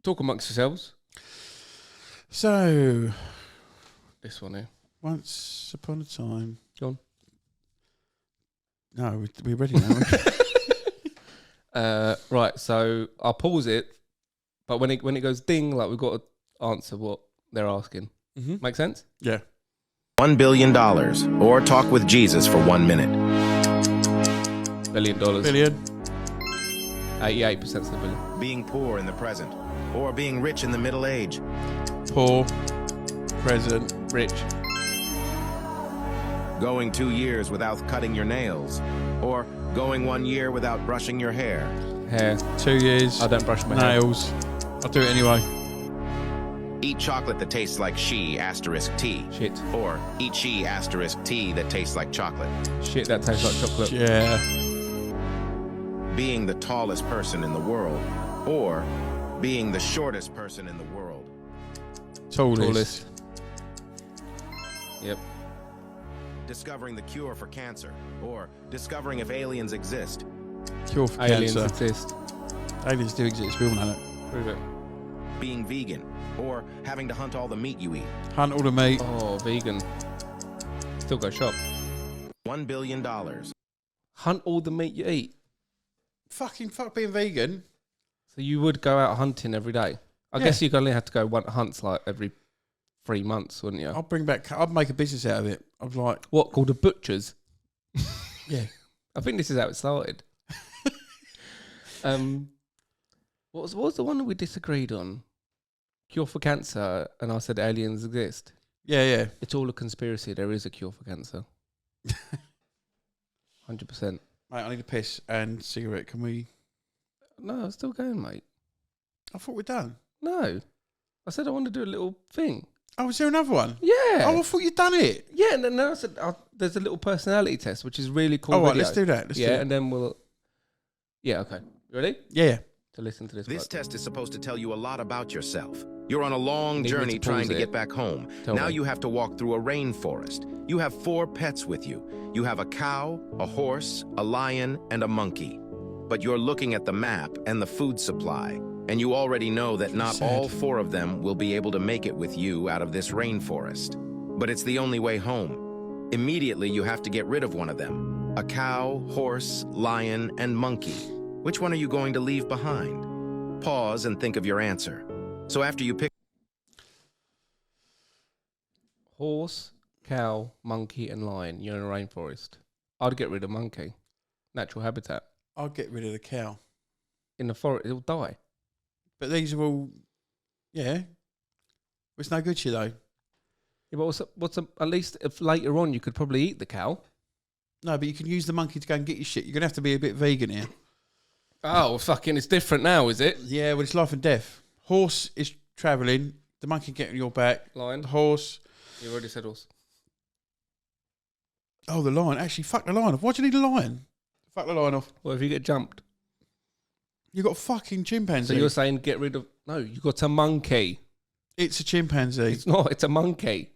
B: Talk amongst yourselves.
C: So,
B: This one here.
C: once upon a time.
B: Go on.
C: No, we're ready now.
B: Right, so I'll pause it, but when it goes ding, like we've got to answer what they're asking.
C: Mm-hmm.
B: Make sense?
C: Yeah.
E: $1 billion, or talk with Jesus for 1 minute.
B: $1 billion.
C: Billion.
B: 88% of the billion.
E: Being poor in the present, or being rich in the middle age.
C: Poor. Present.
B: Rich.
E: Going 2 years without cutting your nails, or going 1 year without brushing your hair.
B: Hair.
C: 2 years.
B: I don't brush my hair.
C: Nails. I'll do it anyway.
E: Eat chocolate that tastes like she * tea.
B: Shit.
E: Or eat she * tea that tastes like chocolate.
B: Shit, that tastes like chocolate.
C: Yeah.
E: Being the tallest person in the world, or being the shortest person in the world.
C: Tallest.
B: Yep.
E: Discovering the cure for cancer, or discovering if aliens exist.
C: Cure for
B: Aliens
C: cancer.
B: exist.
C: Aliens do exist. We all know that.
B: Prove it.
E: Being vegan, or having to hunt all the meat you eat.
C: Hunt all the meat.
B: Oh, vegan. Still go shop.
E: $1 billion.
B: Hunt all the meat you eat.
C: Fuck being vegan.
B: So you would go out hunting every day. I
C: Yeah.
B: guess you only have to go hunts like every 3 months, wouldn't you?
C: I'd make a business out of it. I'm like,
B: What, called a butcher's?
C: yeah.
B: I think this is how it started. What was the one that we disagreed on? Cure for cancer, and I said aliens exist.
C: Yeah.
B: It's all a conspiracy. There is a cure for cancer. 100%.
C: Mate, I need a piss and cigarette. Can we?
B: No, it's still going, mate.
C: I thought we're done.
B: No. I said I want to do a little thing.
C: Oh, is there another one?
B: Yeah.
C: Oh, I thought you'd done it.
B: Yeah, and then I said there's a little personality test, which is really cool.
C: All right,
B: video.
C: let's do that. Let's do it.
B: And then we'll... Yeah, okay. You ready?
C: Yeah.
B: To listen to this.
E: This
B: bloke.
E: test is supposed to tell you a lot about yourself. You're on a long
B: Need me to
E: journey trying
B: pause
E: to
B: it?
E: get back home.
B: Tell
E: Now
B: me.
E: you have to walk through a rainforest. You have 4 pets with you. You have a cow, a horse, a lion, and a monkey. But you're looking at the map and the food supply, and you already know that not
C: Sad.
E: all 4 of them will be able to make it with you out of this rainforest. But it's the only way home. Immediately, you have to get rid of one of them. A cow, horse, lion, and monkey. Which one are you going to leave behind? Pause and think of your answer. So after you pick
B: Horse, cow, monkey, and lion. You're in a rainforest. I'd get rid of monkey. Natural habitat.
C: I'll get rid of the cow.
B: In the forest, it'll die.
C: But these are all, yeah. It's no good to you, though.
B: Yeah, but at least if later on you could probably eat the cow.
C: No, but you can use the monkey to go and get your shit. You're going to have to be a bit vegan here.
B: Oh, fucking, it's different now, is it?
C: Yeah, well, it's life and death. Horse is travelling. The monkey getting on your back.
B: Lion.
C: The horse.
B: You already said horse.
C: Oh, the lion. Actually, fuck the lion off. Why do you need a lion? Fuck the lion off.
B: What if you get jumped?
C: You got a fucking chimpanzee.
B: So you're saying get rid of... No, you got a monkey.
C: It's a chimpanzee.
B: It's not, it's a monkey.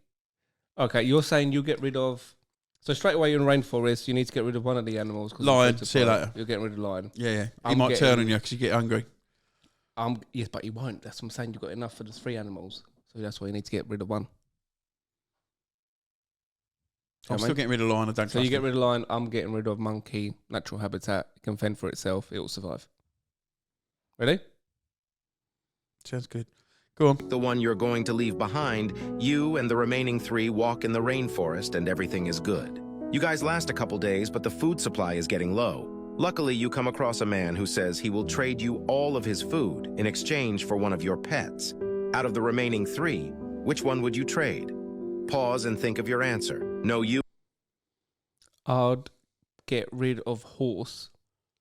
B: Okay, you're saying you get rid of... So straight away you're in a rainforest, you need to get rid of one of the animals.
C: Lion, see you later.
B: You're getting rid of lion.
C: Yeah. He might turn on you because you get hungry.
B: Yes, but he won't. That's what I'm saying. You've got enough for the 3 animals. So that's why you need to get rid of one.
C: I'm still getting rid of lion. I don't
B: So you
C: trust
B: get
C: him.
B: rid of lion, I'm getting rid of monkey, natural habitat, it can fend for itself, it will survive. Ready?
C: Sounds good. Go on.
E: the one you're going to leave behind, you and the remaining 3 walk in the rainforest and everything is good. You guys last a couple days, but the food supply is getting low. Luckily, you come across a man who says he will trade you all of his food in exchange for one of your pets. Out of the remaining 3, which one would you trade? Pause and think of your answer. No, you.
B: I'd get rid of horse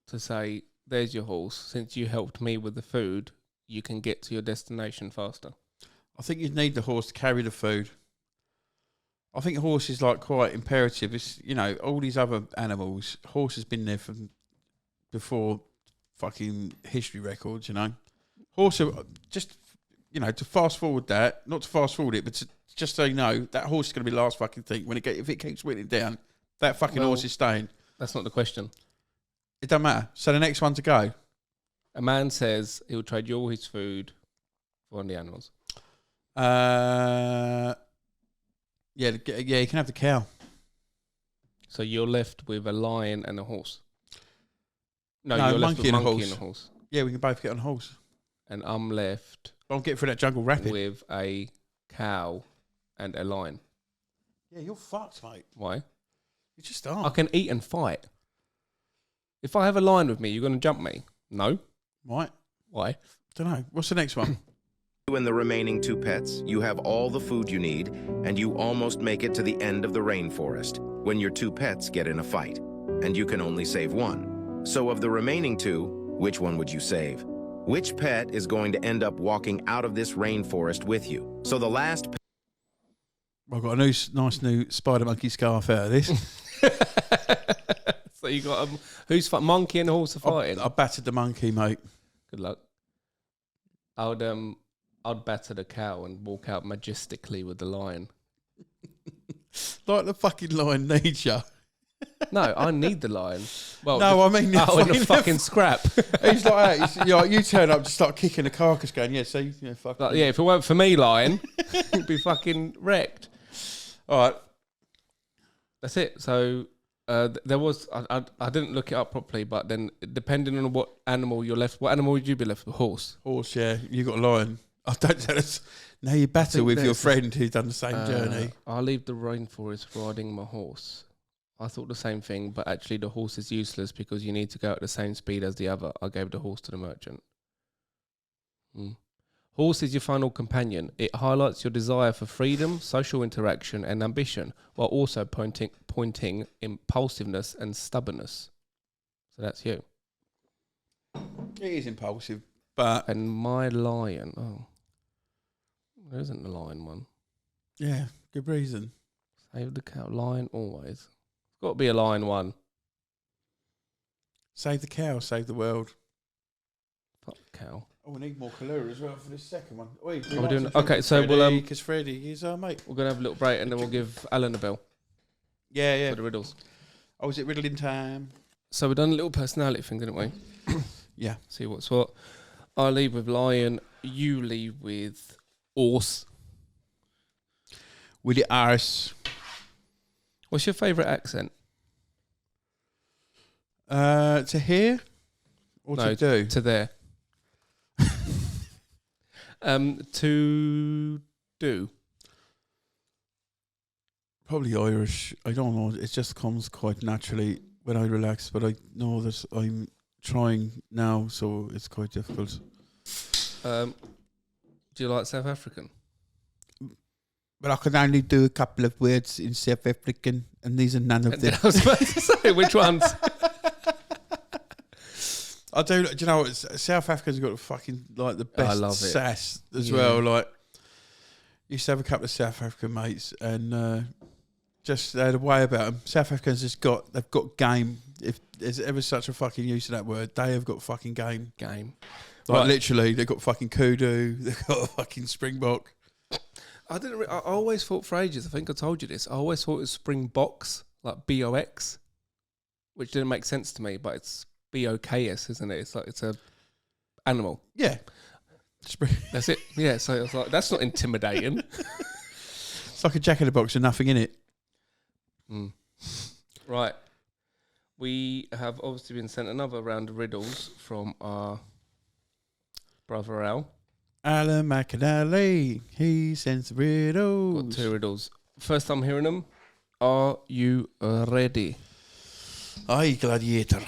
B: to say, there's your horse. Since you helped me with the food, you can get to your destination faster.
C: I think you'd need the horse to carry the food. I think horse is like quite imperative. It's, you know, all these other animals, horse has been there from before fucking history records, you know. Horse, just, you know, to fast forward that, not to fast forward it, but to just so you know, that horse is going to be the last fucking thing. If it keeps whittling down, that fucking horse is staying.
B: That's not the question.
C: It doesn't matter. So the next one to go.
B: A man says he'll trade you all his food for one of the animals.
C: Yeah, you can have the cow.
B: So you're left with a lion and a horse. No,
C: No,
B: you're left with
C: monkey
B: a
C: and a
B: monkey
C: horse.
B: and a horse.
C: Yeah, we can both get on a horse.
B: And I'm left
C: I'll get through that jungle rapid.
B: with a cow and a lion.
C: Yeah, you're fucked, mate.
B: Why?
C: You just
B: I
C: are.
B: can eat and fight. If I have a lion with me, you're going to jump me? No.
C: Right.
B: Why?
C: Don't know. What's the next one?
E: You and the remaining 2 pets, you have all the food you need, and you almost make it to the end of the rainforest when your 2 pets get in a fight, and you can only save one. So of the remaining 2, which one would you save? Which pet is going to end up walking out of this rainforest with you? So the last
C: I've got a nice new spider monkey scarf out of this.
B: So you got who's monkey and horse are fighting?
C: I battered the monkey, mate.
B: Good luck. I'd batter the cow and walk out majestically with the lion.
C: Like the fucking lion needs you.
B: No, I need the lion. Well,
C: No, I mean,
B: in the fucking scrap.
C: He's like that. You're like, you turn up to start kicking the carcass, going, yeah, see, yeah, fuck.
B: Like, yeah, if it weren't for me, lion, it'd be fucking wrecked.
C: All right.
B: That's it. So there was I didn't look it up properly, but then depending on what animal you're left, what animal would you be left with? Horse.
C: Horse, yeah. You got a lion. I don't tell us. Now you battle with your friend who's done the same journey.
B: I'll leave the rainforest riding my horse. I thought the same thing, but actually the horse is useless because you need to go at the same speed as the other. I gave the horse to the merchant. Horse is your final companion. It highlights your desire for freedom, social interaction, and ambition, while also pointing impulsiveness and stubbornness. So that's you.
C: It is impulsive, but
B: And my lion. Oh, there isn't the lion one.
C: yeah, good reason.
B: Save the cow. Lion always. It's got to be a lion one.
C: Save the cow, save the world.
B: Fuck the cow.
C: Oh, we need more colour as well for this second one. Oi,
B: Are we doing? Okay, so we'll
C: because Freddie is our mate.
B: we're gonna have a little break and then we'll give Alan a bell
C: Yeah.
B: for the riddles.
C: Oh, is it riddling time?
B: So we've done a little personality thing, didn't we?
C: Yeah.
B: See what's what. I leave with lion. You leave with horse.
C: Willie Harris.
B: What's your favourite accent?
C: To hear or
B: No,
C: to do?
B: to there. To do.
C: Probably Irish. I don't know. It just comes quite naturally when I relax, but I know that I'm trying now, so it's quite difficult.
B: Do you like South African?
C: But I can only do a couple of words in South African, and these are none of them.
B: I was about to say, which ones?
C: I do. Do you know what? South Africa's got fucking like the best
B: love it.
C: sass as well. Like, used to have a couple of South African mates, and just they had a way about them. South Africans they've got game. If there's ever such a fucking use of that word, they have got fucking game.
B: Game.
C: Like
B: Right.
C: literally, they've got fucking kudu. They've got a fucking springbok.
B: I didn't. I always thought for ages. I think I told you this. I always thought it was Springboks, like BOX, which didn't make sense to me. But it's BOKS, isn't it? It's like it's a animal.
C: Yeah,
B: That's it. Yeah. So I was like, that's not intimidating.
C: it's like a jack in the box with nothing in it.
B: Right. We have obviously been sent another round of riddles from our brother Al.
C: Alan McAnally, he sends
B: Got
C: riddles.
B: 2 riddles. First time hearing them. Are you ready?
C: Aye, gladiator.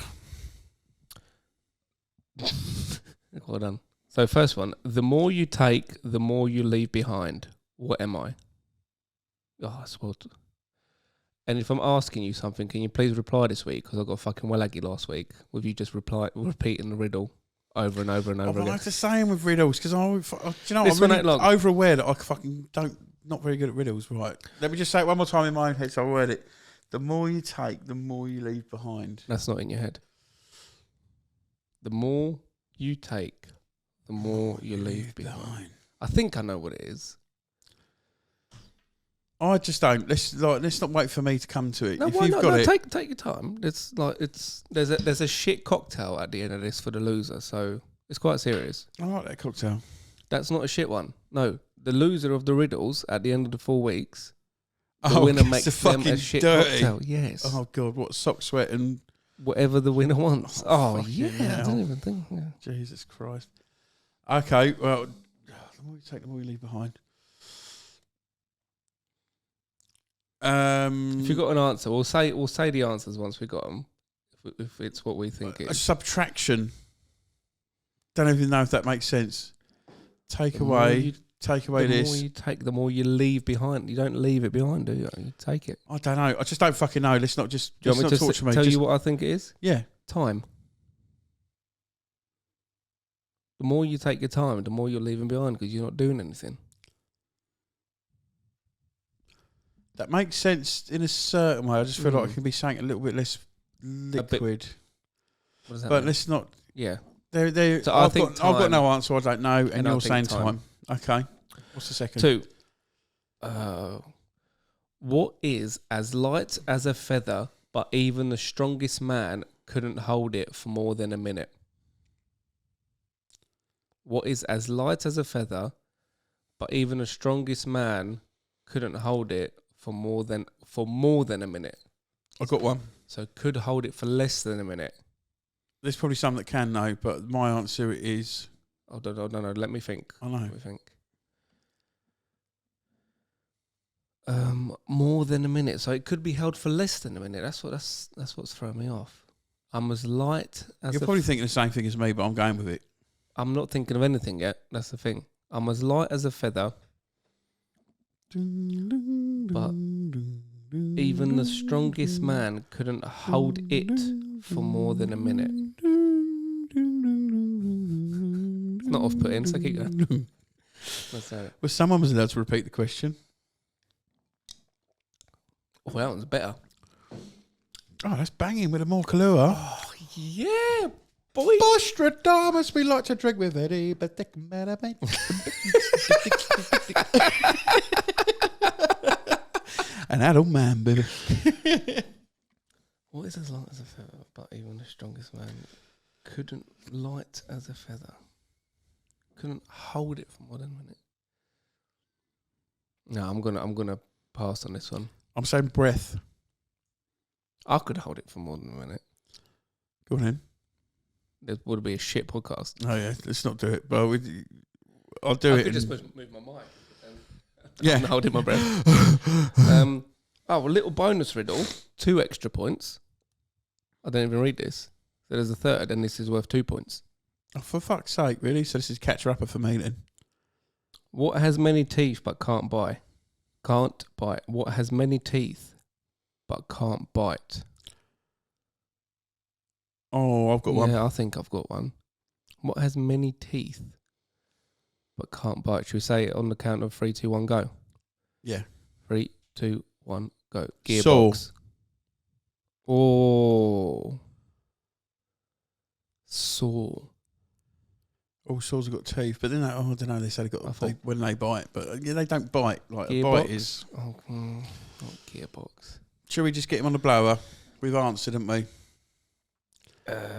B: Well done. So first one. The more you take, the more you leave behind. What am I? Oh, I spoiled. And if I'm asking you something, can you please reply this week? Because I got fucking well aggy last week with you just repeating the riddle over and over and over again.
C: It's the same with riddles because do you know
B: This
C: I'm
B: one
C: really
B: ain't long.
C: over aware that I fucking not very good at riddles. Right, let me just say it one more time in my own head so I word it. The more you take, the more you leave behind.
B: That's not in your head. The more you take, the more you leave behind. I think I know what it is.
C: I just don't. Let's not wait for me to come to it.
B: No,
C: if
B: why
C: you've
B: not?
C: got
B: No,
C: it,
B: take your time. There's a shit cocktail at the end of this for the loser, so it's quite serious.
C: I like that cocktail.
B: That's not a shit one. No, the loser of the riddles at the end of the 4 weeks, the
C: Oh,
B: winner
C: gets
B: makes
C: the
B: them a
C: fucking
B: shit
C: dirty.
B: cocktail. Yes.
C: Oh god, what sock sweat and
B: Whatever the winner wants. Oh,
C: fucking
B: yeah. I
C: hell.
B: don't even think. Yeah.
C: Jesus Christ. Okay, well, the more you take, the more you leave behind.
B: If you've got an answer, we'll say the answers once we got them. If it's what we think it
C: a
B: is.
C: subtraction. Don't even know if that makes sense. Take
B: The more
C: away
B: you-
C: this.
B: The more you take, the more you leave behind. You don't leave it behind, do you? You take it.
C: I don't know. I just don't fucking know. Let's not
B: Do you want me to
C: torture me.
B: tell
C: Just-
B: you what I think it is?
C: Yeah.
B: Time. The more you take your time, the more you're leaving behind because you're not doing anything.
C: That makes sense in a certain way. I just feel like
B: Mm.
C: it can be something a little bit less liquid.
B: What does that
C: But
B: mean?
C: let's not.
B: Yeah.
C: There.
B: So I
C: I've
B: think
C: got
B: time.
C: no answer. I don't know, and
B: And I
C: you're
B: think
C: saying
B: time.
C: time. Okay. What's the second?
B: 2. What is as light as a feather, but even the strongest man couldn't hold it for more than a minute? What is as light as a feather, but even the strongest man couldn't hold it for more than a minute?
C: I got one.
B: So could hold it for less than a minute.
C: There's probably some that can know, but my answer is
B: Oh no. Let me think.
C: I know.
B: Let me think. More than a minute. So it could be held for less than a minute. That's what's throwing me off. I'm as light as
C: You're
B: a
C: probably thinking the same thing as me, but I'm going with it.
B: I'm not thinking of anything yet. That's the thing. I'm as light as a feather, but even the strongest man couldn't hold it for more than a minute. It's not off-putting, so keep going. Let's have it.
C: Well, someone was allowed to repeat the question.
B: Oh, that one's better.
C: Oh, that's banging with a more Kahlua.
B: Oh, yeah, boy.
C: Nostradamus, we like to drink with Eddie, but they can matter, mate. An adult man, baby.
B: What is as light as a feather, but even the strongest man couldn't light as a feather? Couldn't hold it for more than a minute. No, I'm gonna pass on this one.
C: I'm saying breath.
B: I could hold it for more than a minute.
C: Go on then.
B: It would be a shit podcast.
C: Oh yeah, let's not do it. But I'll do
B: I
C: it.
B: could just
C: and-
B: move my mic.
C: Yeah.
B: I'm holding my breath. A little bonus riddle. 2 extra points. I don't even read this. So there's a third, and this is worth 2 points.
C: Oh, for fuck's sake, really? So this is catcher-upper for me then.
B: What has many teeth but can't bite? Can't bite. What has many teeth but can't bite?
C: Oh, I've got one.
B: Yeah, I think I've got one. What has many teeth but can't bite? Should we say it on the count of 3, 2, 1, go?
C: Yeah.
B: 3, 2, 1, go.
C: Saw.
B: Gearbox. Oh. Saw.
C: All saws have got teeth, but then I don't know. They say they got when they bite, but they don't bite. Like
B: Gearbox?
C: a bite is.
B: Oh, not gearbox.
C: Shall we just get him on the blower? We've answered, haven't we?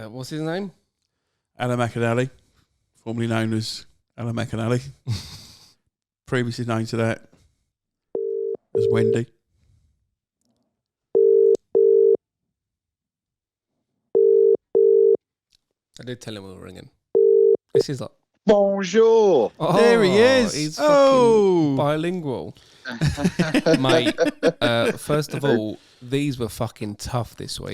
B: What's his name?
C: Alan McAnally, formerly known as Alan McAnally, previously known to that as Wendy.
B: I did tell him we were ringing. This is like...
F: Bonjour.
B: Oh,
C: There he is.
B: He's
C: Oh.
B: fucking bilingual. Mate, first of all, these were fucking tough this week.